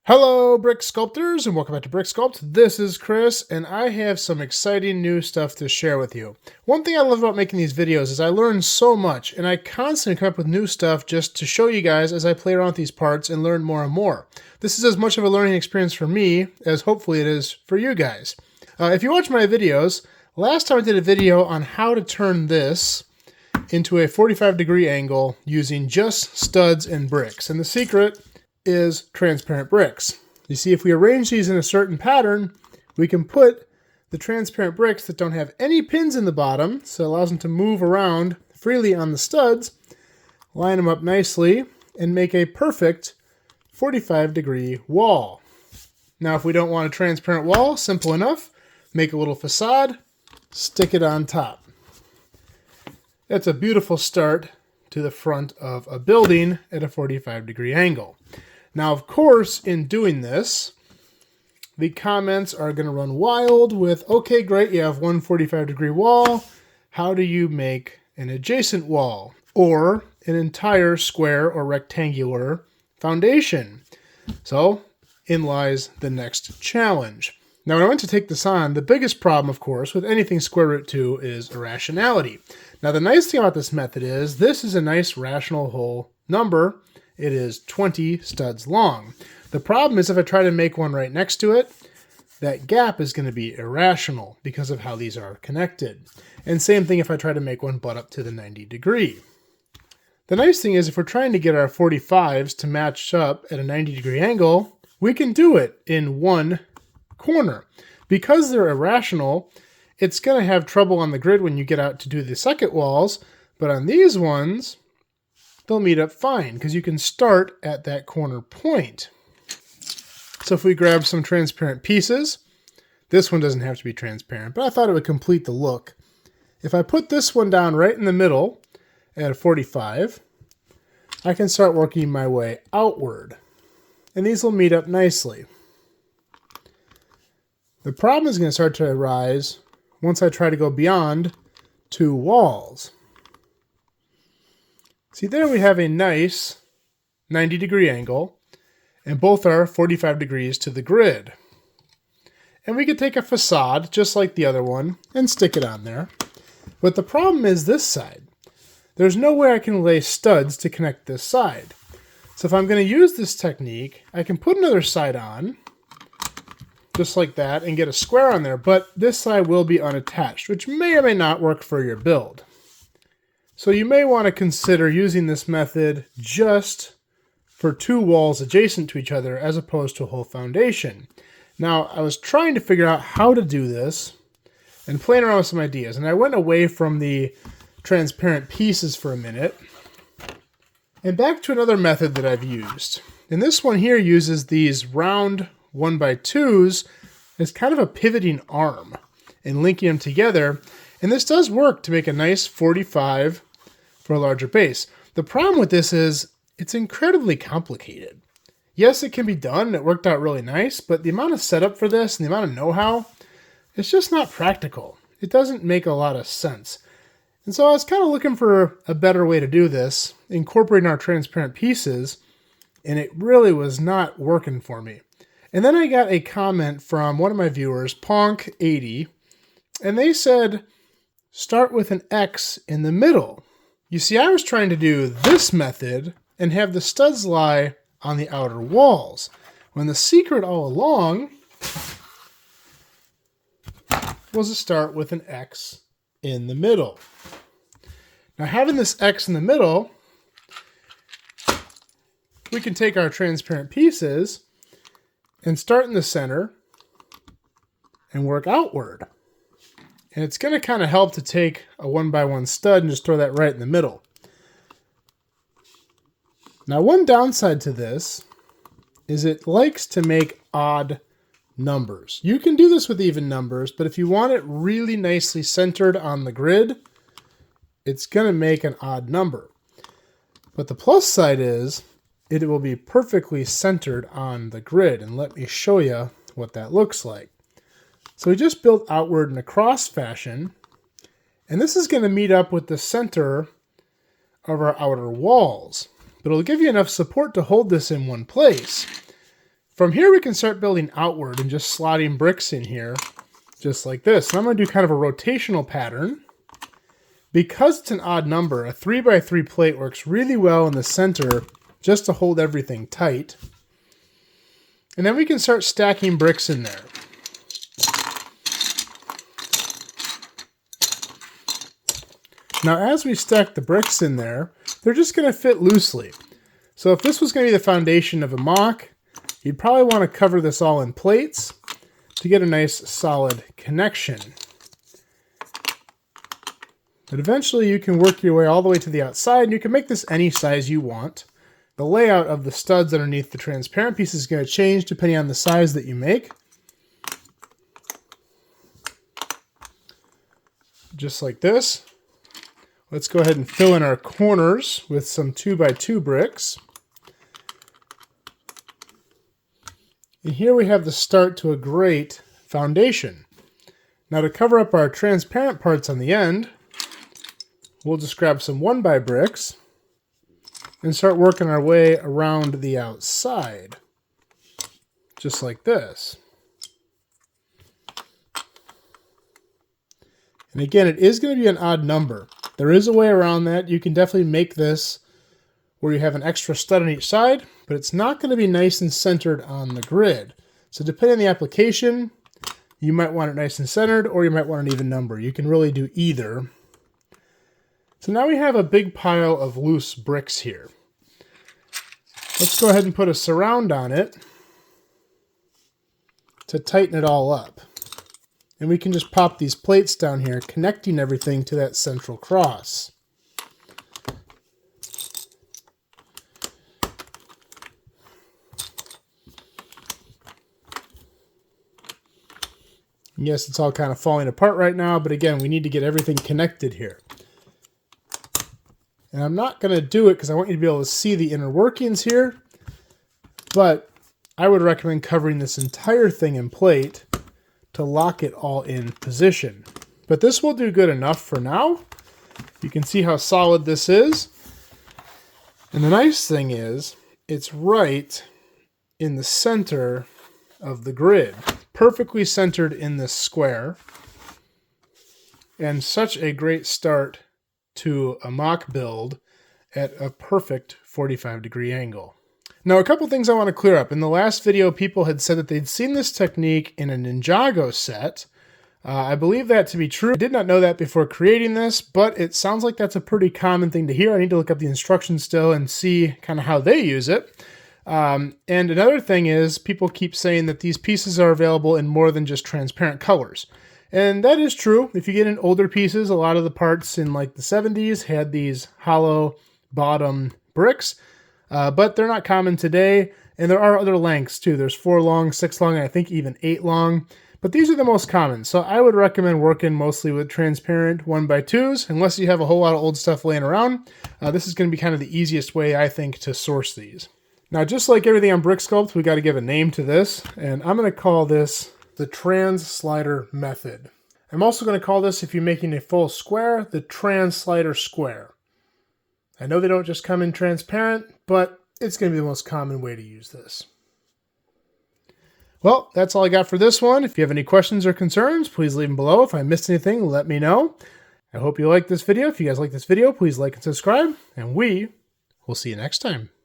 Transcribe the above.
Hello, Brick Sculptors, and welcome back to Brick Sculpt. This is Chris, and I have some exciting new stuff to share with you. One thing I love about making these videos is I learn so much, and I constantly come up with new stuff just to show you guys as I play around with these parts and learn more and more. This is as much of a learning experience for me as hopefully it is for you guys. If you watch my videos, last time I did a video on how to turn this into a 45-degree angle using just studs and bricks, and the secret is transparent bricks. You see, if we arrange these in a certain pattern, we can put the transparent bricks that don't have any pins in the bottom, so it allows them to move around freely on the studs, line them up nicely, and make a perfect 45-degree wall. Now, if we don't want a transparent wall, simple enough, make a little facade, stick it on top. That's a beautiful start to the front of a building at a 45-degree angle. Now, of course, in doing this, the comments are going to run wild with, okay, great, you have one 45-degree wall. How do you make an adjacent wall or an entire square or rectangular foundation? So, in lies the next challenge. Now, when I went to take this on, the biggest problem, of course, with anything square root 2 is irrationality. Now, the nice thing about this method is this is a nice rational whole number. It is 20 studs long. The problem is if I try to make one right next to it, that gap is going to be irrational because of how these are connected. And same thing if I try to make one butt up to the 90 degree. The nice thing is if we're trying to get our 45s to match up at a 90-degree angle, we can do it in one corner. Because they're irrational, it's going to have trouble on the grid when you get out to do the second walls, but on these ones, they'll meet up fine because you can start at that corner point. So if we grab some transparent pieces, this one doesn't have to be transparent, but I thought it would complete the look. If I put this one down right in the middle at a 45, I can start working my way outward, and these will meet up nicely. The problem is going to start to arise once I try to go beyond two walls. See, there we have a nice 90-degree angle, and both are 45 degrees to the grid. And we could take a facade, just like the other one, and stick it on there. But the problem is this side. There's no way I can lay studs to connect this side. So if I'm going to use this technique, I can put another side on, just like that, and get a square on there, but this side will be unattached, which may or may not work for your build. So you may want to consider using this method just for two walls adjacent to each other as opposed to a whole foundation. Now, I was trying to figure out how to do this and playing around with some ideas, and I went away from the transparent pieces for a minute and back to another method that I've used. And this one here uses these round 1x2s as kind of a pivoting arm and linking them together. And this does work to make a nice 45 for a larger base. The problem with this is it's incredibly complicated. Yes, it can be done, and it worked out really nice, but the amount of setup for this and the amount of know-how, it's just not practical. It doesn't make a lot of sense. And so I was kind of looking for a better way to do this, incorporating our transparent pieces, and it really was not working for me. And then I got a comment from one of my viewers, Ponk80, and they said, start with an X in the middle. You see, I was trying to do this method and have the studs lie on the outer walls, when the secret all along was to start with an X in the middle. Now, having this X in the middle, we can take our transparent pieces and start in the center and work outward. And it's going to kind of help to take a 1x1 stud and just throw that right in the middle. Now, one downside to this is it likes to make odd numbers. You can do this with even numbers, but if you want it really nicely centered on the grid, it's going to make an odd number. But the plus side is it will be perfectly centered on the grid. And let me show you what that looks like. So we just built outward in a cross fashion, and this is going to meet up with the center of our outer walls. But it'll give you enough support to hold this in one place. From here, we can start building outward and just slotting bricks in here, just like this. And I'm going to do kind of a rotational pattern. Because it's an odd number, a 3x3 plate works really well in the center just to hold everything tight. And then we can start stacking bricks in there. Now, as we stack the bricks in there, they're just going to fit loosely. So if this was going to be the foundation of a MOC, you'd probably want to cover this all in plates to get a nice solid connection. But eventually you can work your way all the way to the outside, and you can make this any size you want. The layout of the studs underneath the transparent piece is going to change depending on the size that you make. Just like this. Let's go ahead and fill in our corners with some 2x2 bricks. And here we have the start to a great foundation. Now to cover up our transparent parts on the end, we'll just grab some 1x bricks and start working our way around the outside. Just like this. And again, it is going to be an odd number. There is a way around that. You can definitely make this where you have an extra stud on each side, but it's not going to be nice and centered on the grid. So depending on the application, you might want it nice and centered, or you might want an even number. You can really do either. So now we have a big pile of loose bricks here. Let's go ahead and put a surround on it to tighten it all up. And we can just pop these plates down here, connecting everything to that central cross. Yes, it's all kind of falling apart right now, but again, we need to get everything connected here. And I'm not going to do it because I want you to be able to see the inner workings here, but I would recommend covering this entire thing in plate to lock it all in position. But this will do good enough for now. You can see how solid this is. And the nice thing is, it's right in the center of the grid. Perfectly centered in this square. And such a great start to a MOC build at a perfect 45-degree angle. Now, a couple things I want to clear up. In the last video, people had said that they'd seen this technique in a Ninjago set. I believe that to be true. I did not know that before creating this, but it sounds like that's a pretty common thing to hear. I need to look up the instructions still and see kind of how they use it. And another thing is, people keep saying that these pieces are available in more than just transparent colors. And that is true. If you get in older pieces, a lot of the parts in like the 70s had these hollow bottom bricks. But they're not common today, and there are other lengths too. There's 4 long, 6 long, and I think even 8 long. But these are the most common, so I would recommend working mostly with transparent 1x2s, unless you have a whole lot of old stuff laying around. This is going to be kind of the easiest way, I think, to source these. Now, just like everything on BrickSculpt, we got to give a name to this, and I'm going to call this the Trans-Slider method. I'm also going to call this, if you're making a full square, the Trans-Slider square. I know they don't just come in transparent, but it's going to be the most common way to use this. Well, that's all I got for this one. If you have any questions or concerns, please leave them below. If I missed anything, let me know. I hope you liked this video. If you guys like this video, please like and subscribe, and we will see you next time.